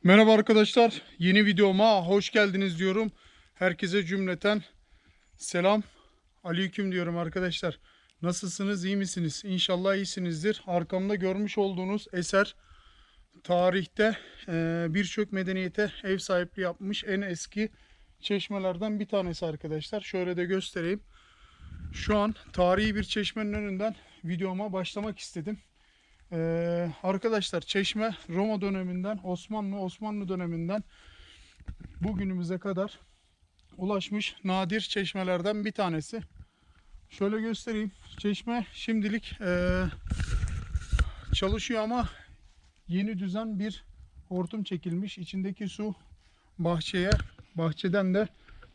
Merhaba arkadaşlar, yeni videoma hoş geldiniz diyorum. Herkese cümleten selam, aleyküm diyorum arkadaşlar. Nasılsınız, iyi misiniz? İnşallah iyisinizdir. Arkamda görmüş olduğunuz eser tarihte birçok medeniyete ev sahipliği yapmış en eski çeşmelerden bir tanesi arkadaşlar. Şöyle de göstereyim. Şu an tarihi bir çeşmenin önünden videoma başlamak istedim. Arkadaşlar çeşme Roma döneminden Osmanlı döneminden bugünümüze kadar ulaşmış nadir çeşmelerden bir tanesi. Şöyle göstereyim. Çeşme şimdilik çalışıyor ama yeni düzen bir hortum çekilmiş. İçindeki su bahçeden de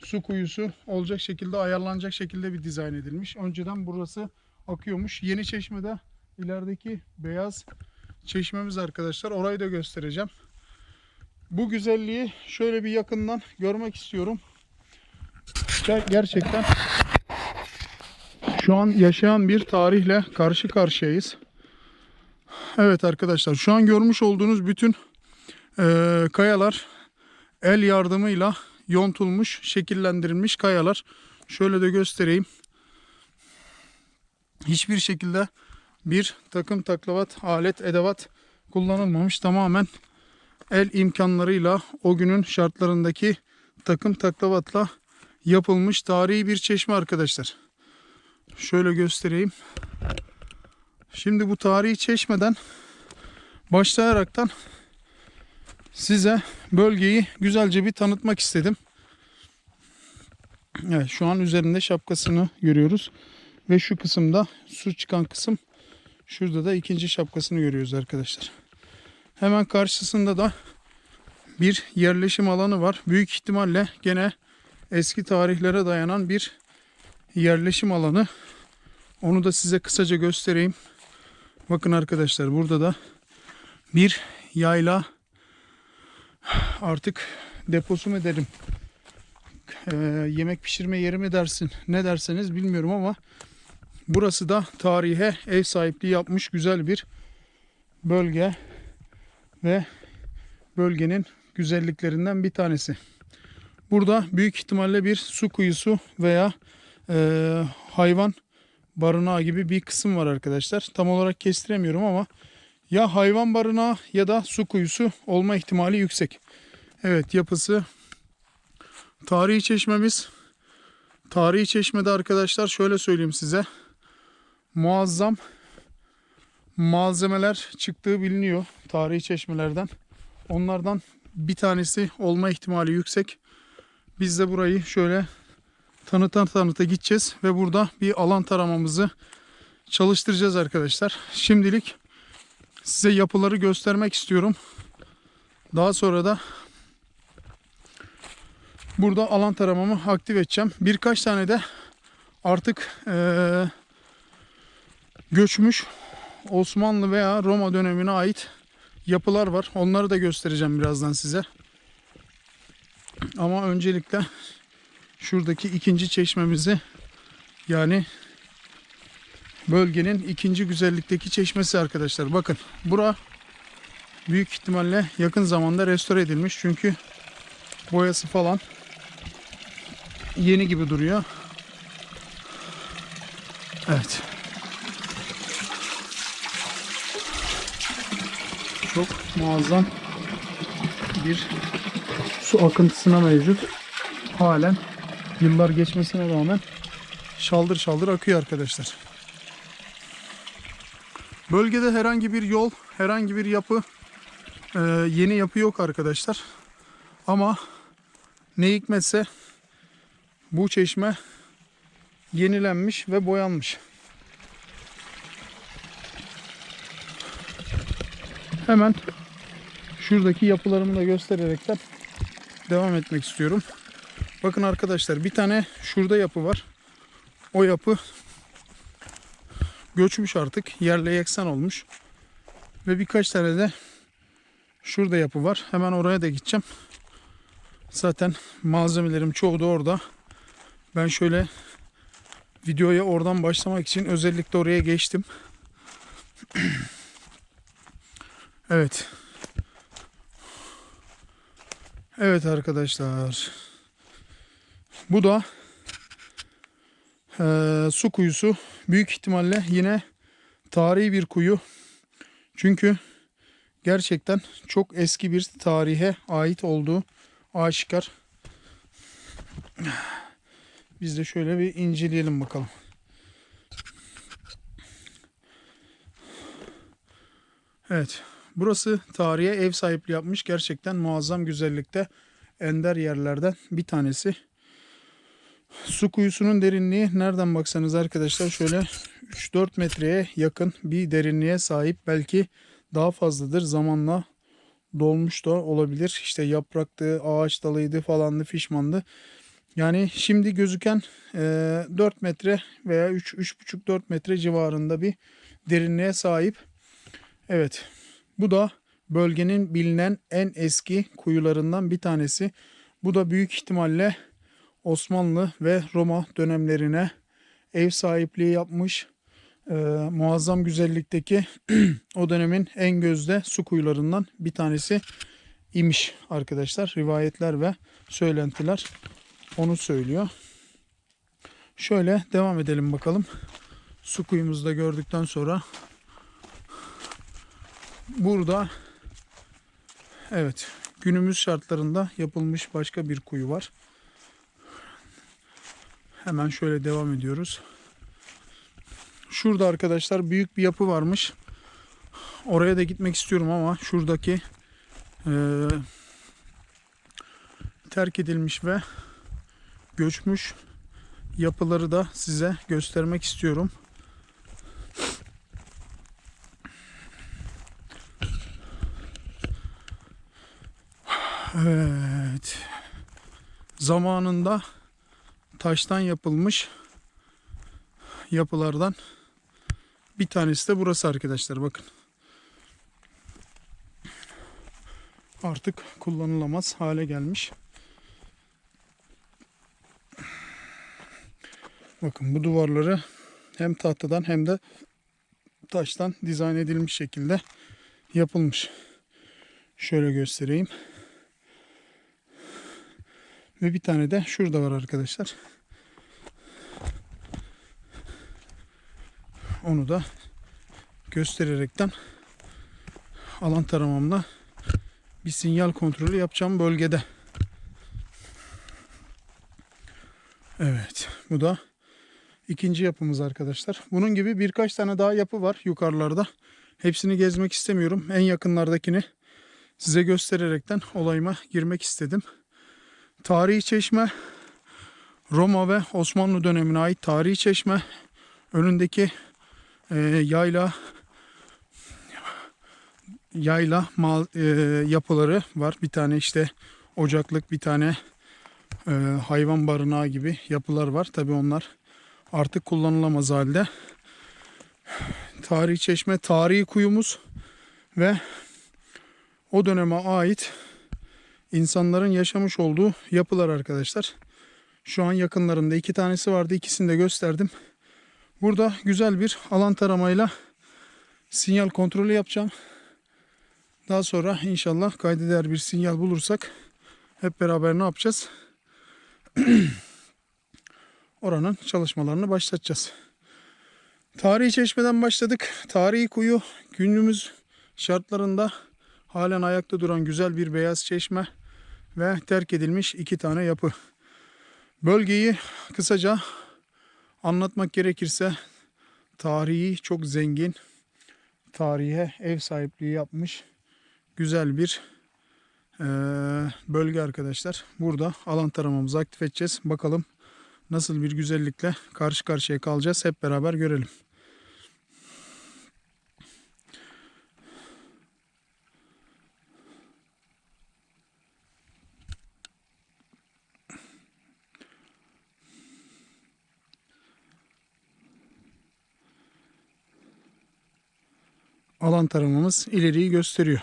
su kuyusu olacak şekilde ayarlanacak şekilde bir dizayn edilmiş. Önceden burası akıyormuş. Yeni çeşmede ilerideki beyaz çeşmemiz arkadaşlar. Orayı da göstereceğim. Bu güzelliği şöyle bir yakından görmek istiyorum. Gerçekten şu an yaşayan bir tarihle karşı karşıyayız. Evet arkadaşlar, şu an görmüş olduğunuz bütün kayalar el yardımıyla yontulmuş, şekillendirilmiş kayalar. Şöyle de göstereyim. Hiçbir şekilde bir takım taklavat, alet, edevat kullanılmamış. Tamamen el imkanlarıyla o günün şartlarındaki takım taklavatla yapılmış tarihi bir çeşme arkadaşlar. Şöyle göstereyim. Şimdi bu tarihi çeşmeden başlayaraktan size bölgeyi güzelce bir tanıtmak istedim. Evet, şu an üzerinde şapkasını görüyoruz. Ve şu kısımda su çıkan kısım, şurada da ikinci şapkasını görüyoruz arkadaşlar. Hemen karşısında da bir yerleşim alanı var. Büyük ihtimalle gene eski tarihlere dayanan bir yerleşim alanı. Onu da size kısaca göstereyim. Bakın arkadaşlar, burada da bir yayla, artık deposu mu derim, yemek pişirme yeri mi dersin, ne derseniz bilmiyorum ama burası da tarihe ev sahipliği yapmış güzel bir bölge ve bölgenin güzelliklerinden bir tanesi. Burada büyük ihtimalle bir su kuyusu veya hayvan barınağı gibi bir kısım var arkadaşlar. Tam olarak kestiremiyorum ama ya hayvan barınağı ya da su kuyusu olma ihtimali yüksek. Evet, yapısı tarihi çeşmemiz. Tarihi çeşmede arkadaşlar şöyle söyleyeyim size. Muazzam malzemeler çıktığı biliniyor tarihi çeşmelerden. Onlardan bir tanesi olma ihtimali yüksek. Biz de burayı şöyle tanıta gideceğiz ve burada bir alan taramamızı çalıştıracağız arkadaşlar. Şimdilik size yapıları göstermek istiyorum. Daha sonra da burada alan taramamı aktif edeceğim. Birkaç tane de artık göçmüş Osmanlı veya Roma dönemine ait yapılar var. Onları da göstereceğim birazdan size. Ama öncelikle şuradaki ikinci çeşmemizi, yani bölgenin ikinci güzellikteki çeşmesi arkadaşlar. Bakın, bura büyük ihtimalle yakın zamanda restore edilmiş. Çünkü boyası falan yeni gibi duruyor. Evet. Çok muazzam bir su akıntısına mevcut. Halen yıllar geçmesine rağmen şaldır şaldır akıyor arkadaşlar. Bölgede herhangi bir yol, herhangi bir yapı, yeni yapı yok arkadaşlar. Ama ne hikmetse bu çeşme yenilenmiş ve boyanmış. Hemen şuradaki yapılarımı da göstererekten devam etmek istiyorum. Bakın arkadaşlar, bir tane şurada yapı var. O yapı göçmüş, artık yerle yeksan olmuş. Ve birkaç tane de şurada yapı var. Hemen oraya da gideceğim. Zaten malzemelerim çoğu da orada. Ben şöyle videoya oradan başlamak için özellikle oraya geçtim. Evet. Evet arkadaşlar. Bu da su kuyusu. Büyük ihtimalle yine tarihi bir kuyu. Çünkü gerçekten çok eski bir tarihe ait olduğu aşikar. Biz de şöyle bir inceleyelim bakalım. Evet. Burası tarihe ev sahipliği yapmış. Gerçekten muazzam güzellikte ender yerlerden bir tanesi. Su kuyusunun derinliği nereden baksanız arkadaşlar şöyle 3-4 metreye yakın bir derinliğe sahip. Belki daha fazladır. Zamanla dolmuş da olabilir. İşte yapraktı, ağaç dalıydı falandı, fişmandı. Yani şimdi gözüken 4 metre veya 3,5-4 metre civarında bir derinliğe sahip. Evet. Bu da bölgenin bilinen en eski kuyularından bir tanesi. Bu da büyük ihtimalle Osmanlı ve Roma dönemlerine ev sahipliği yapmış. Muazzam güzellikteki o dönemin en gözde su kuyularından bir tanesi imiş arkadaşlar. Rivayetler ve söylentiler onu söylüyor. Şöyle devam edelim bakalım. Su kuyumuzu da gördükten sonra burada evet günümüz şartlarında yapılmış başka bir kuyu var. Hemen şöyle devam ediyoruz. Şurada arkadaşlar büyük bir yapı varmış. Oraya da gitmek istiyorum ama şuradaki terk edilmiş ve göçmüş yapıları da size göstermek istiyorum. Evet. Zamanında taştan yapılmış yapılardan bir tanesi de burası arkadaşlar. Bakın. Artık kullanılamaz hale gelmiş. Bakın bu duvarları hem tahtadan hem de taştan dizayn edilmiş şekilde yapılmış. Şöyle göstereyim. Ve bir tane de şurada var arkadaşlar. Onu da göstererekten alan taramamla bir sinyal kontrolü yapacağım bölgede. Evet, bu da ikinci yapımız arkadaşlar. Bunun gibi birkaç tane daha yapı var yukarılarda. Hepsini gezmek istemiyorum. En yakınlardakini size göstererekten olayıma girmek istedim. Tarihi çeşme, Roma ve Osmanlı dönemine ait tarihi çeşme. Önündeki yayla yapıları var. Bir tane işte ocaklık, bir tane hayvan barınağı gibi yapılar var. Tabii onlar artık kullanılamaz halde. Tarihi çeşme, tarihi kuyumuz ve o döneme ait insanların yaşamış olduğu yapılar arkadaşlar. Şu an yakınlarında 2 tanesi vardı. İkisini de gösterdim. Burada güzel bir alan taramayla sinyal kontrolü yapacağım. Daha sonra inşallah kayda değer bir sinyal bulursak hep beraber ne yapacağız? Oranın çalışmalarını başlatacağız. Tarihi çeşmeden başladık. Tarihi kuyu günümüz şartlarında halen ayakta duran güzel bir beyaz çeşme ve terk edilmiş 2 tane yapı. Bölgeyi kısaca anlatmak gerekirse tarihi çok zengin, tarihe ev sahipliği yapmış güzel bir bölge arkadaşlar. Burada alan taramamızı aktif edeceğiz. Bakalım nasıl bir güzellikle karşı karşıya kalacağız. Hep beraber görelim. Alan taramamız ileriyi gösteriyor.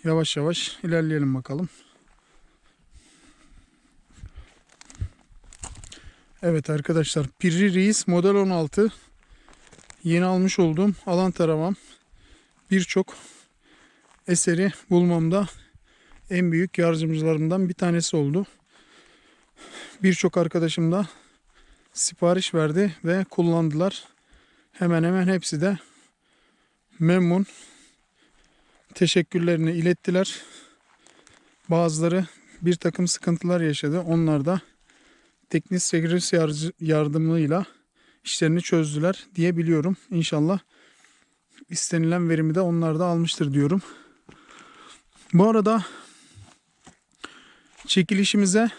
Yavaş yavaş ilerleyelim bakalım. Evet arkadaşlar, Pirri Reis Model 16 yeni almış olduğum alan taramam birçok eseri bulmamda en büyük yardımcılarımdan bir tanesi oldu. Birçok arkadaşım da sipariş verdi ve kullandılar. Hemen hemen hepsi de memnun. Teşekkürlerini ilettiler. Bazıları bir takım sıkıntılar yaşadı. Onlar da teknik servis yardımıyla işlerini çözdüler diye biliyorum. İnşallah istenilen verimi de onlar da almıştır diyorum. Bu arada çekilişimize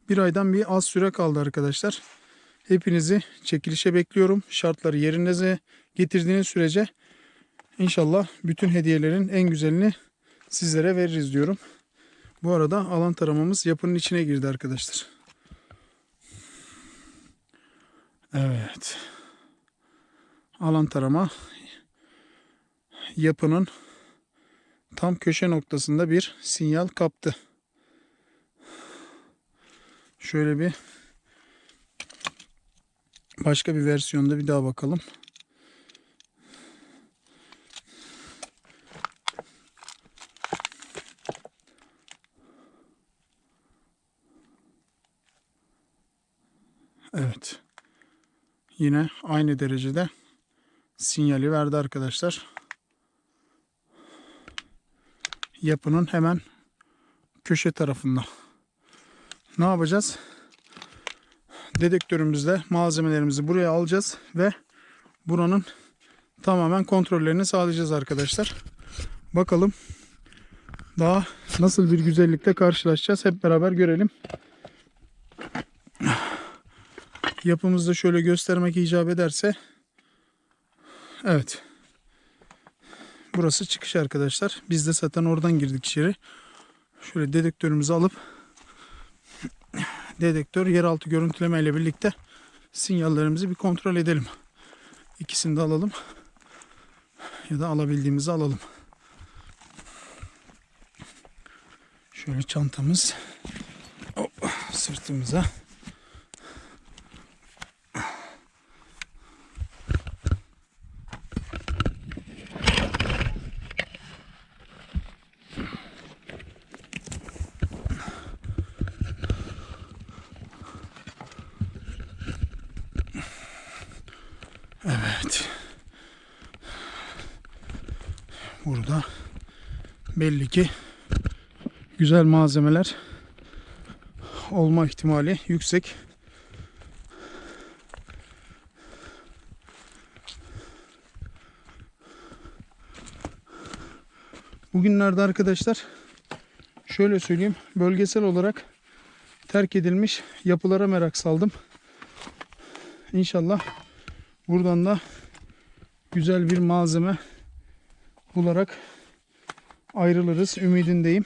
bir aydan bir az süre kaldı arkadaşlar. Hepinizi çekilişe bekliyorum. Şartları yerinize getirdiğiniz sürece İnşallah bütün hediyelerin en güzelini sizlere veririz diyorum. Bu arada alan taramamız yapının içine girdi arkadaşlar. Evet. Alan tarama yapının tam köşe noktasında bir sinyal kaptı. Şöyle bir başka bir versiyonda bir daha bakalım. Evet. Yine aynı derecede sinyali verdi arkadaşlar. Yapının hemen köşe tarafında. Ne yapacağız? Dedektörümüzle malzemelerimizi buraya alacağız ve buranın tamamen kontrollerini sağlayacağız arkadaşlar. Bakalım daha nasıl bir güzellikle karşılaşacağız. Hep beraber görelim. Yapımızda şöyle göstermek icap ederse, evet, burası çıkış arkadaşlar. Biz de zaten oradan girdik içeri. Şöyle dedektörümüzü alıp dedektör yeraltı görüntüleme ile birlikte sinyallerimizi bir kontrol edelim. İkisini de alalım ya da alabildiğimizi alalım. Şöyle çantamız sırtımıza. Evet. Burada belli ki güzel malzemeler olma ihtimali yüksek. Bugünlerde arkadaşlar şöyle söyleyeyim, bölgesel olarak terk edilmiş yapılara merak saldım. İnşallah buradan da güzel bir malzeme bularak ayrılırız ümidindeyim.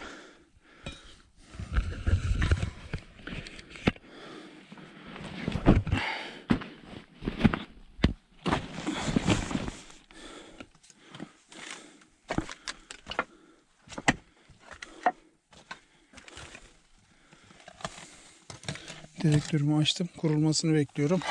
Dedektörümü açtım. Kurulmasını bekliyorum.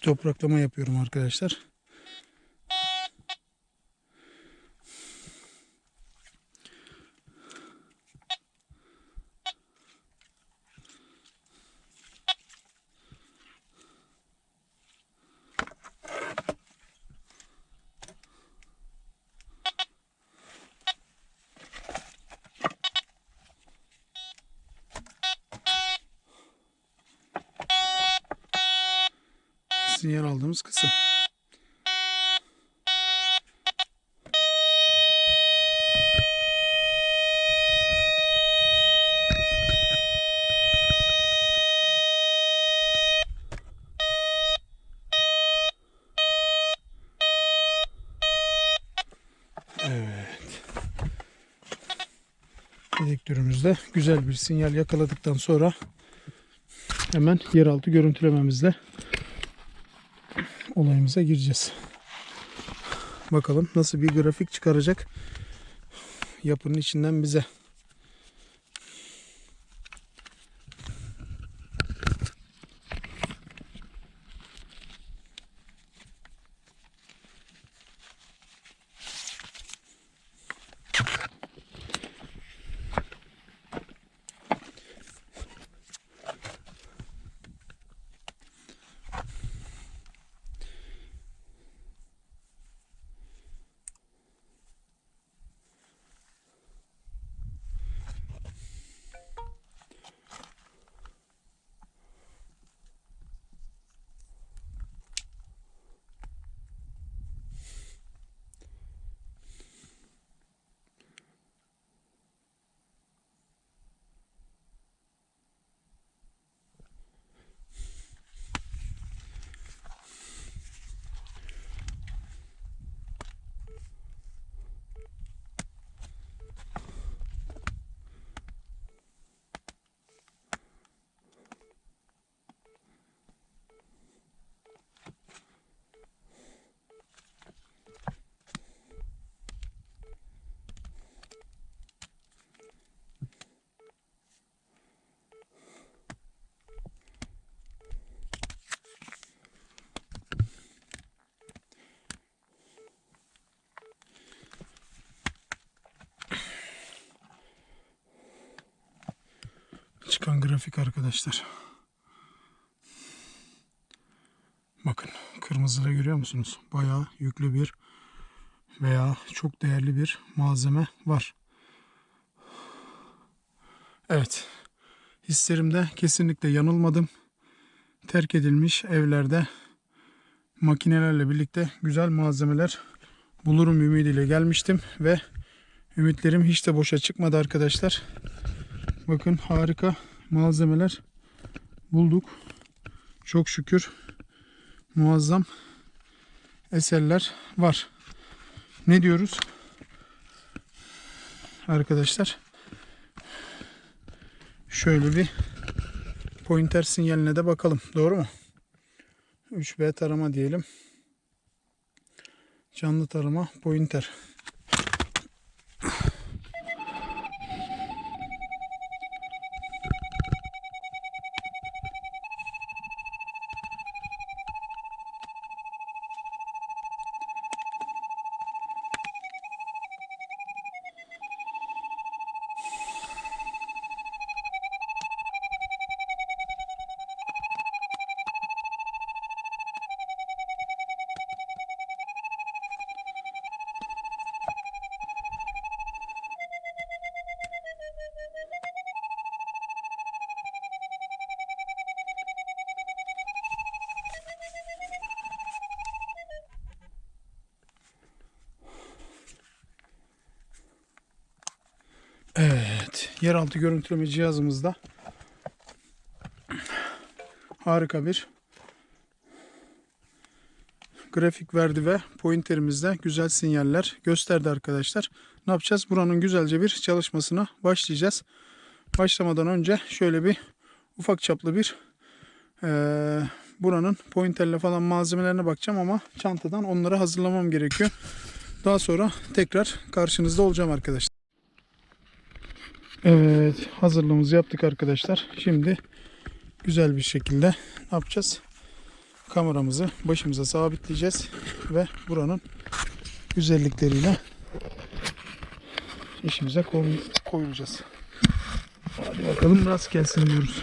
Topraklama yapıyorum arkadaşlar. Sinyal aldığımız kısım. Evet. Dedektörümüzde güzel bir sinyal yakaladıktan sonra hemen yeraltı görüntülememizle olayımıza gireceğiz. Bakalım nasıl bir grafik çıkaracak yapının içinden bize. Çıkan grafik arkadaşlar. Bakın kırmızıda görüyor musunuz? Bayağı yüklü bir veya çok değerli bir malzeme var. Evet. Hislerimde kesinlikle yanılmadım. Terk edilmiş evlerde makinelerle birlikte güzel malzemeler bulurum ümidiyle gelmiştim ve ümitlerim hiç de boşa çıkmadı arkadaşlar. Bakın harika malzemeler bulduk. Çok şükür muazzam eserler var. Ne diyoruz arkadaşlar? Şöyle bir pointer sinyaline de bakalım. Doğru mu? 3B tarama diyelim. Canlı tarama pointer. Evet, yeraltı görüntüleme cihazımızda harika bir grafik verdi ve pointerimizde güzel sinyaller gösterdi arkadaşlar. Ne yapacağız? Buranın güzelce bir çalışmasına başlayacağız. Başlamadan önce şöyle bir ufak çaplı bir buranın pointerle falan malzemelerine bakacağım ama çantadan onları hazırlamam gerekiyor. Daha sonra tekrar karşınızda olacağım arkadaşlar. Evet, hazırlığımızı yaptık arkadaşlar. Şimdi güzel bir şekilde ne yapacağız? Kameramızı başımıza sabitleyeceğiz ve buranın güzellikleriyle işimize koyulacağız. Hadi bakalım rast gelsin diyoruz.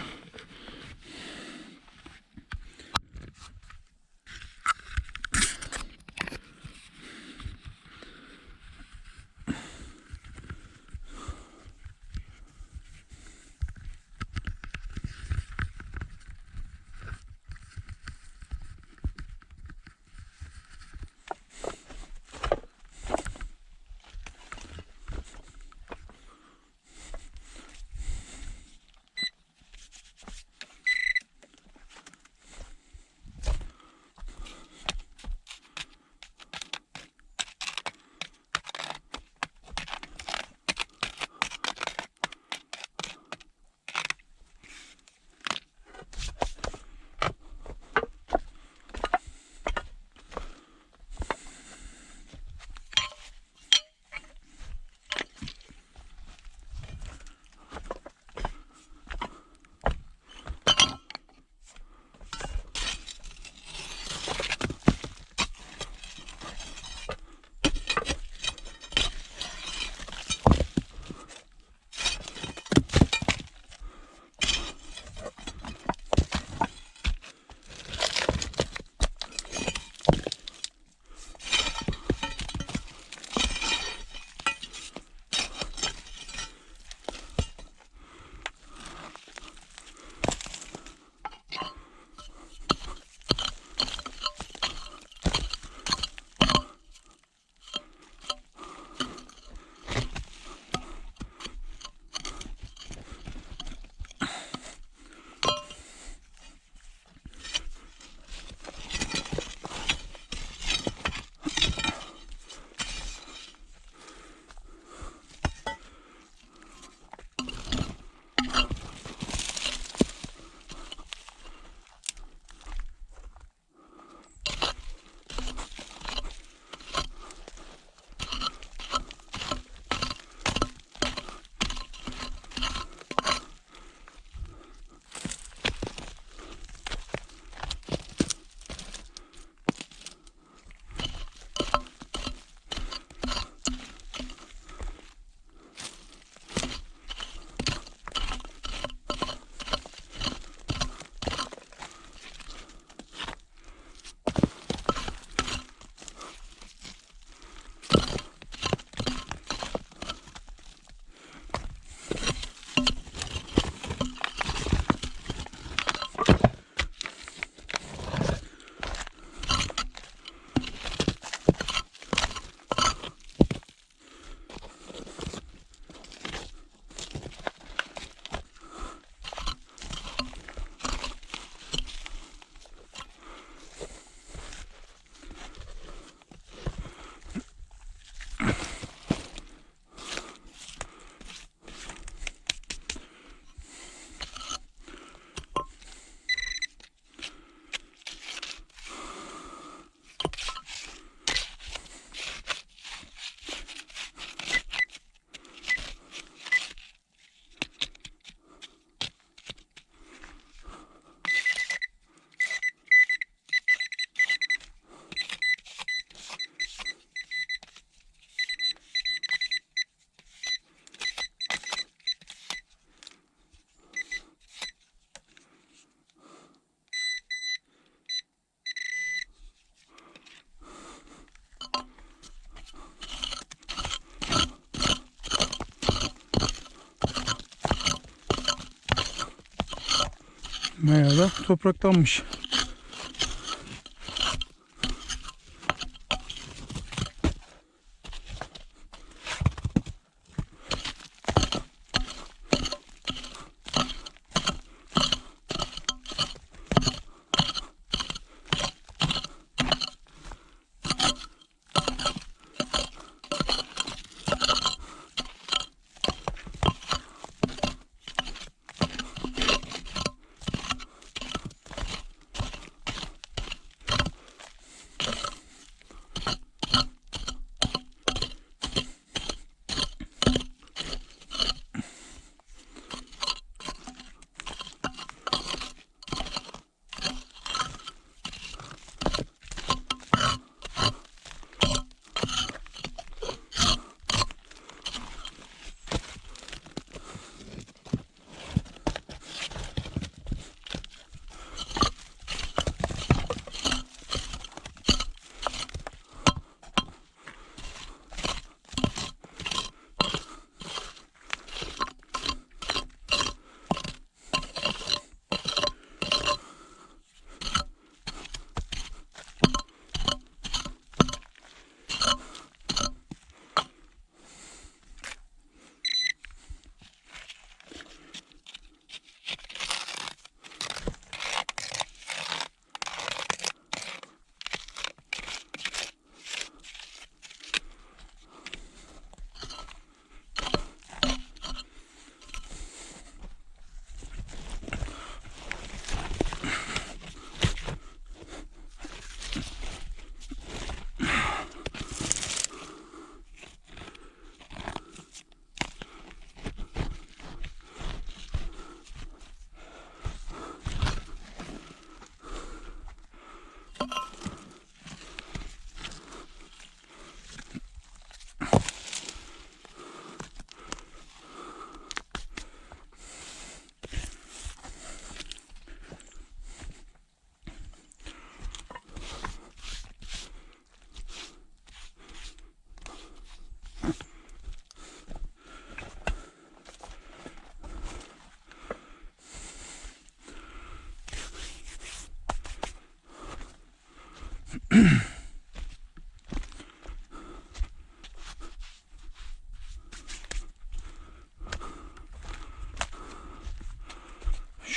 Bayağı da topraklanmış.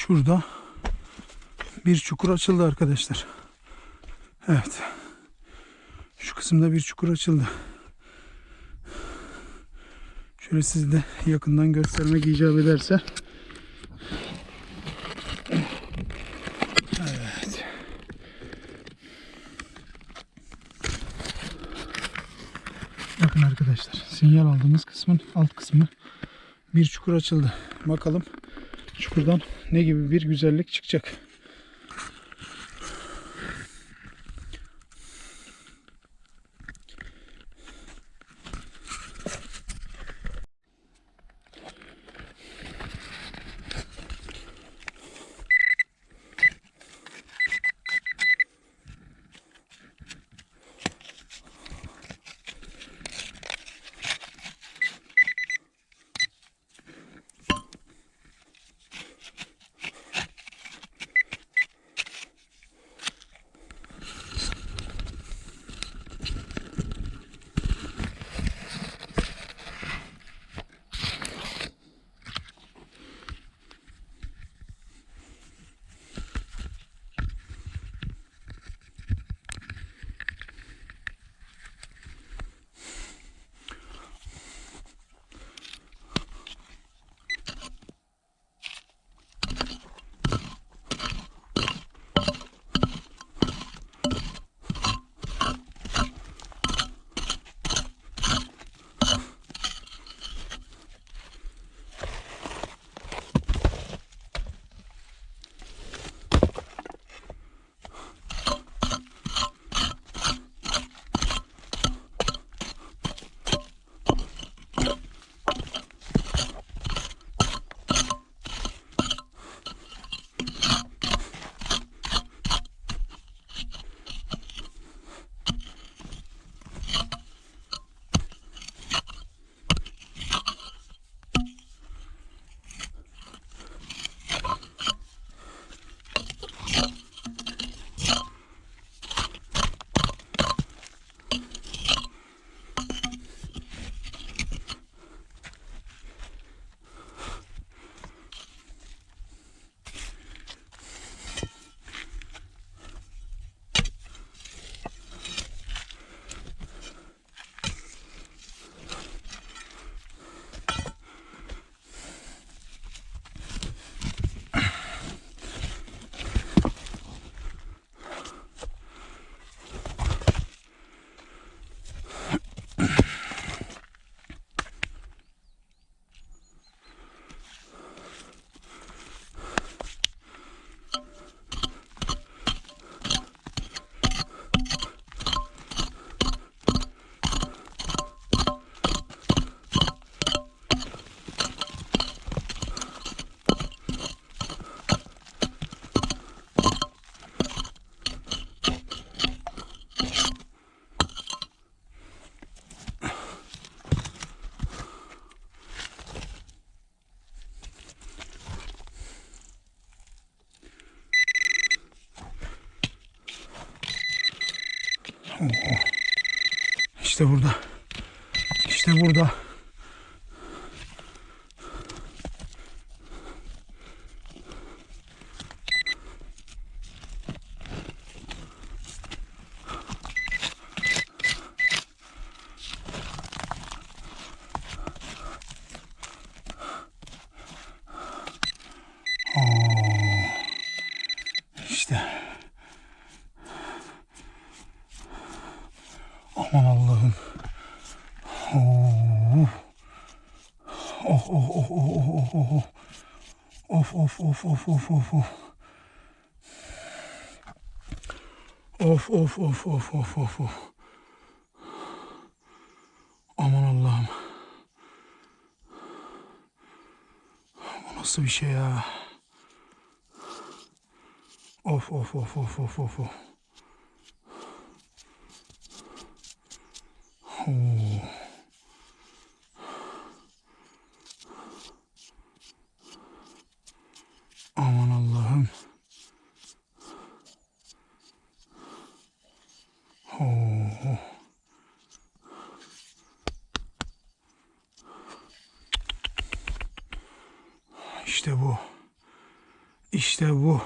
Şurada bir çukur açıldı arkadaşlar. Evet. Şu kısımda bir çukur açıldı. Şöyle sizi de yakından göstermek icap ederse. Evet. Bakın arkadaşlar, sinyal aldığımız kısmın alt kısmı bir çukur açıldı. Bakalım çukurdan ne gibi bir güzellik çıkacak. İşte burada. İşte burada. İşte. Aman Allah'ım. Of of of of of of. Of of of of of of of. Of of of of of of of. Aman Allah'ım. Bu nasıl bir şey ya? Of of of of of of of. Aman Allah'ım. İşte bu. İşte bu.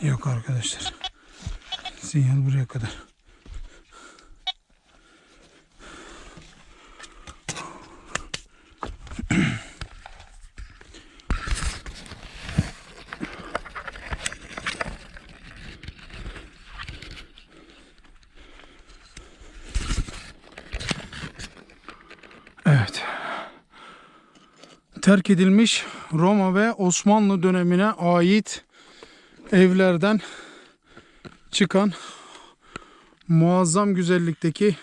Yok arkadaşlar. Sinyal buraya kadar. Evet. Terk edilmiş Roma ve Osmanlı dönemine ait evlerden çıkan muazzam güzellikteki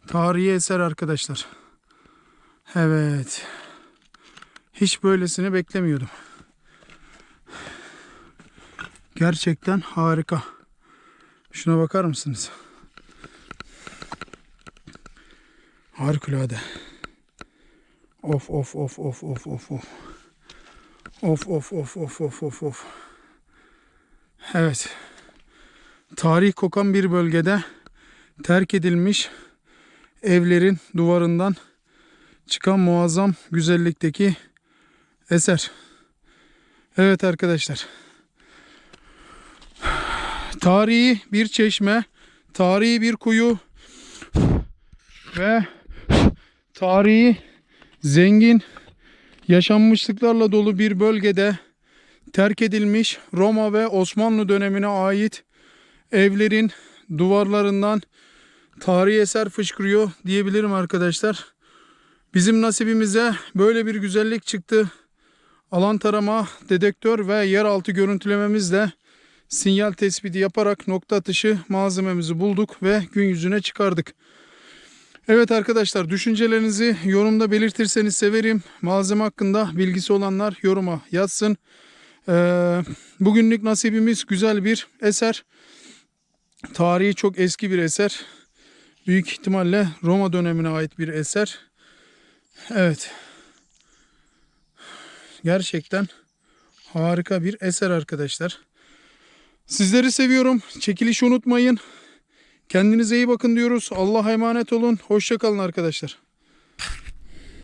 tarihi eser arkadaşlar. Evet. Hiç böylesini beklemiyordum. Gerçekten harika. Şuna bakar mısınız? Harikulade. Of of of of of of of. Of of of of of of of. Evet. Tarih kokan bir bölgede terk edilmiş evlerin duvarından çıkan muazzam güzellikteki eser. Evet arkadaşlar. Tarihi bir çeşme, tarihi bir kuyu ve tarihi zengin yaşanmışlıklarla dolu bir bölgede terk edilmiş Roma ve Osmanlı dönemine ait evlerin duvarlarından tarihi eser fışkırıyor diyebilirim arkadaşlar. Bizim nasibimize böyle bir güzellik çıktı. Alan tarama, dedektör ve yeraltı görüntülememizle sinyal tespiti yaparak nokta atışı malzememizi bulduk ve gün yüzüne çıkardık. Evet arkadaşlar, düşüncelerinizi yorumda belirtirseniz severim. Malzeme hakkında bilgisi olanlar yoruma yazsın. Bugünlük nasibimiz güzel bir eser. Tarihi çok eski bir eser. Büyük ihtimalle Roma dönemine ait bir eser. Evet. Gerçekten harika bir eser arkadaşlar. Sizleri seviyorum. Çekilişi unutmayın. Kendinize iyi bakın diyoruz. Allah'a emanet olun. Hoşça kalın arkadaşlar.